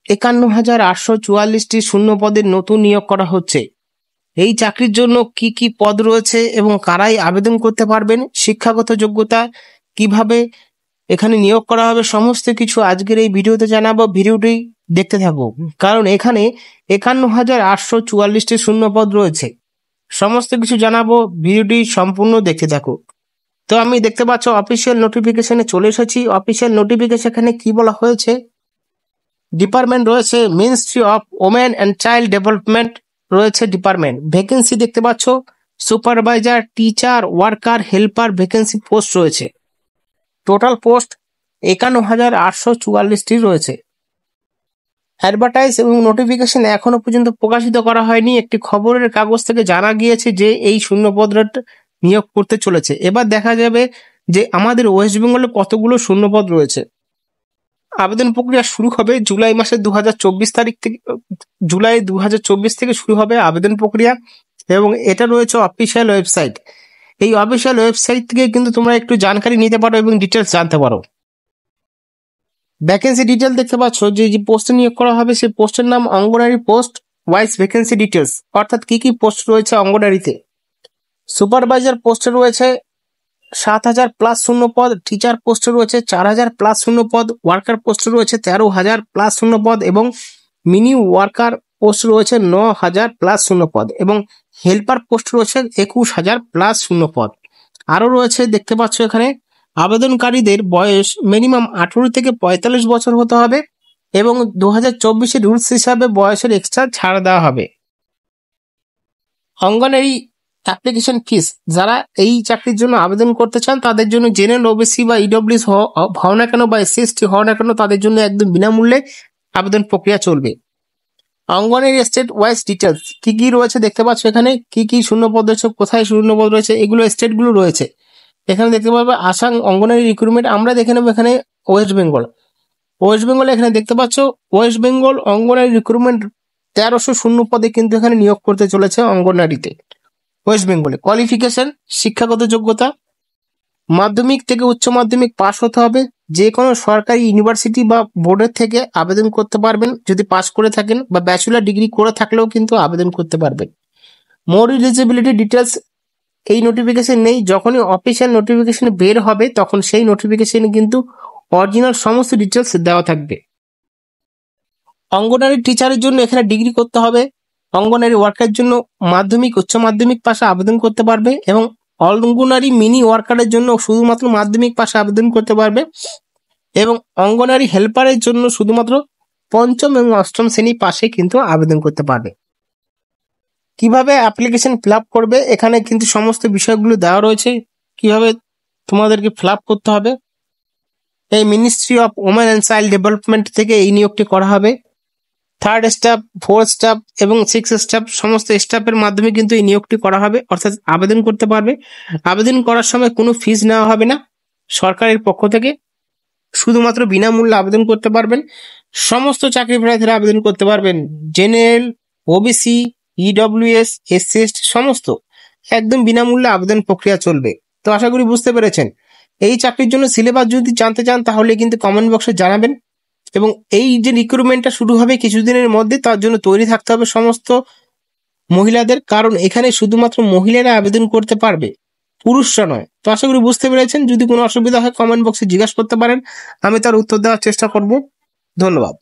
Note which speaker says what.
Speaker 1: 51,844টি শূন্য পদের নতুন নিয়োগ করা হচ্ছে। এই চাকরির জন্য কি কি পদ রয়েছে এবং কারাই আবেদন করতে পারবেন, শিক্ষাগত যোগ্যতা কিভাবে এখানে নিয়োগ করা হবে, সমস্ত কিছু আজকের এই ভিডিওতে জানাবো। ভিডিওটি দেখতে থাকো, কারণ এখানে 51,844টি শূন্য পদ রয়েছে। সমস্ত কিছু জানাবো, ভিডিওটি সম্পূর্ণ দেখতে থাকো। তো আমি দেখতে পাচ্ছ অফিসিয়াল নোটিফিকেশনে চলে এসেছি। অফিসিয়াল নোটিফিকেশন এখানে কি বলা হয়েছে, ডিপার্টমেন্ট রয়েছে ministry of women and child development রয়েছে ডিপার্টমেন্ট। ভ্যাকেন্সি দেখতে পাচ্ছ supervisor, teacher, worker, helper vacancy post রয়েছে। টোটাল পোস্ট 51,844টি রয়েছে। অ্যাডভার্টাইজ এবং নোটিফিকেশন এখনো পর্যন্ত প্রকাশিত করা হয়নি। একটি খবরের কাগজ থেকে জানা গিয়েছে যে এই শূন্যপদ নিয়োগ করতে চলেছে। এবার দেখা যাবে যে আমাদের ওয়েস্ট বেঙ্গলে কতগুলো শূন্যপদ রয়েছে। আবেদন প্রক্রিয়া শুরু হবে জুলাই মাসের 2024 তারিখ থেকে, জুলাই 2024 থেকে শুরু হবে আবেদন প্রক্রিয়া, এবং এটা রয়েছে অফিসিয়াল ওয়েবসাইট। এই অফিসিয়াল ওয়েবসাইট থেকে কিন্তু তোমরা একটু জানকারি নিতে পারো এবং ডিটেলস জানতে পারো। ভ্যাকেন্সি ডিটেল দেখতে পাচ্ছ যে পোস্টে নিয়োগ করা হবে সেই পোস্টের নাম অঙ্গনারী পোস্ট ওয়াইজ ভ্যাকেন্সি ডিটেলস, অর্থাৎ কি কি পোস্ট রয়েছে অঙ্গনারীতে। সুপারভাইজার পোস্টে রয়েছে 7,000 প্লাস শূন্য পদ, টিচার পোস্টে রয়েছে 4,000 প্লাস শূন্য পদ, ওয়ার্কার পোস্টে রয়েছে 13,000 প্লাস শূন্য পদ, এবং মিনি ওয়ার্কার পোস্ট রয়েছে 9,000 প্লাস শূন্য পদ, এবং হেল্পার পোস্ট রয়েছে 21,000 প্লাস শূন্য পদ। আরও রয়েছে দেখতে পাচ্ছ এখানে আবেদনকারীদের বয়স মিনিমাম 18 থেকে 45 বছর হতে হবে, এবং 2024 রুলস হিসাবে বয়সের এক্সট্রা ছাড় দেওয়া হবে। অঙ্গনারী অ্যাপ্লিকেশন ফিস, যারা এই চাকরির জন্য আবেদন করতে চান তাদের জন্য জেনারেল, ওবিসি বা ইডব্লিউএস হও না কেন বা এসসি এসটি হও না কেন, তাদের জন্য একদম বিনামূল্যে আবেদন প্রক্রিয়া চলবে। অঙ্গনারী স্টেট ওয়াইজ ডিটেলস কি কি রয়েছে দেখতে পাচ্ছ এখানে, কি কি শূন্যপদ রয়েছে, কোথায় শূন্যপদ রয়েছে, এগুলো স্টেটগুলো রয়েছে এখানে দেখতে পাবে। আসাম অঙ্গনারী রিক্রুটমেন্ট আমরা দেখে নেবো এখানে ওয়েস্ট বেঙ্গল। ওয়েস্ট বেঙ্গলে এখানে দেখতে পাচ্ছ ওয়েস্ট বেঙ্গল অঙ্গনারী রিক্রুটমেন্ট 1300 শূন্য পদে কিন্তু এখানে নিয়োগ করতে চলেছে অঙ্গনারীতে ওয়েস্ট বেঙ্গলে। কোয়ালিফিকেশন, শিক্ষাগত যোগ্যতা মাধ্যমিক থেকে উচ্চ মাধ্যমিক পাস হতে হবে। যে কোনো সরকারি ইউনিভার্সিটি বা বোর্ডের থেকে আবেদন করতে পারবেন যদি পাস করে থাকেন, বা ব্যাচেলর ডিগ্রি করে থাকলেও কিন্তু আবেদন করতে পারবেন। মোর এলিজিবিলিটি ডিটেলস এই নোটিফিকেশন নেই, যখনই অফিসিয়াল নোটিফিকেশন বের হবে তখন সেই নোটিফিকেশনে কিন্তু অরিজিনাল সমস্ত ডিটেলস দেওয়া থাকবে। অঙ্গনারী টিচারের জন্য এখানে ডিগ্রি করতে হবে। অঙ্গনারী ওয়ার্কারের জন্য মাধ্যমিক উচ্চ মাধ্যমিক পাশে আবেদন করতে পারবে, এবং অঙ্গনারী মিনি ওয়ার্কারের জন্য শুধুমাত্র মাধ্যমিক পাশে আবেদন করতে পারবে, এবং অঙ্গনারী হেল্পারের জন্য শুধুমাত্র পঞ্চম এবং অষ্টম শ্রেণী পাশে কিন্তু আবেদন করতে পারবে। কিভাবে অ্যাপ্লিকেশন ফিল আপ করবে এখানে কিন্তু সমস্ত বিষয়গুলো দেওয়া রয়েছে, কিভাবে তোমাদেরকে ফিল আপ করতে হবে। এই ministry of women and child development থেকে এই নিয়োগটি করা হবে। 3rd স্টাফ, 4th স্টাফ এবং 6th স্টাফ সমস্ত স্টাফের মাধ্যমে কিন্তু এই নিয়োগটি করা হবে, অর্থাৎ আবেদন করতে পারবে। আবেদন করার সময় কোনো ফিস নেওয়া হবে না সরকারের পক্ষ থেকে, শুধুমাত্র বিনামূল্যে আবেদন করতে পারবেন। সমস্ত চাকরি প্রার্থীরা আবেদন করতে পারবেন, general, OBC, EWS, SC ST সমস্ত, একদম বিনামূল্যে আবেদন প্রক্রিয়া চলবে। তো আশা করি বুঝতে পেরেছেন। এই চাকরির জন্য সিলেবাস যদি জানতে চান তাহলে কিন্তু কমেন্ট বক্সে জানাবেন, এবং এই যে রিক্রুটমেন্টটা শুরু হবে কিছুদিনের মধ্যে, তার জন্য তৈরি থাকতে হবে সমস্ত মহিলাদের, কারণ এখানে শুধুমাত্র মহিলারা আবেদন করতে পারবে, পুরুষরা নয়। তো আশা করি বুঝতে পেরেছেন। যদি কোনো অসুবিধা হয় কমেন্ট বক্সে জিজ্ঞাসা করতে পারেন, আমি তার উত্তর দেওয়ার চেষ্টা করব। ধন্যবাদ।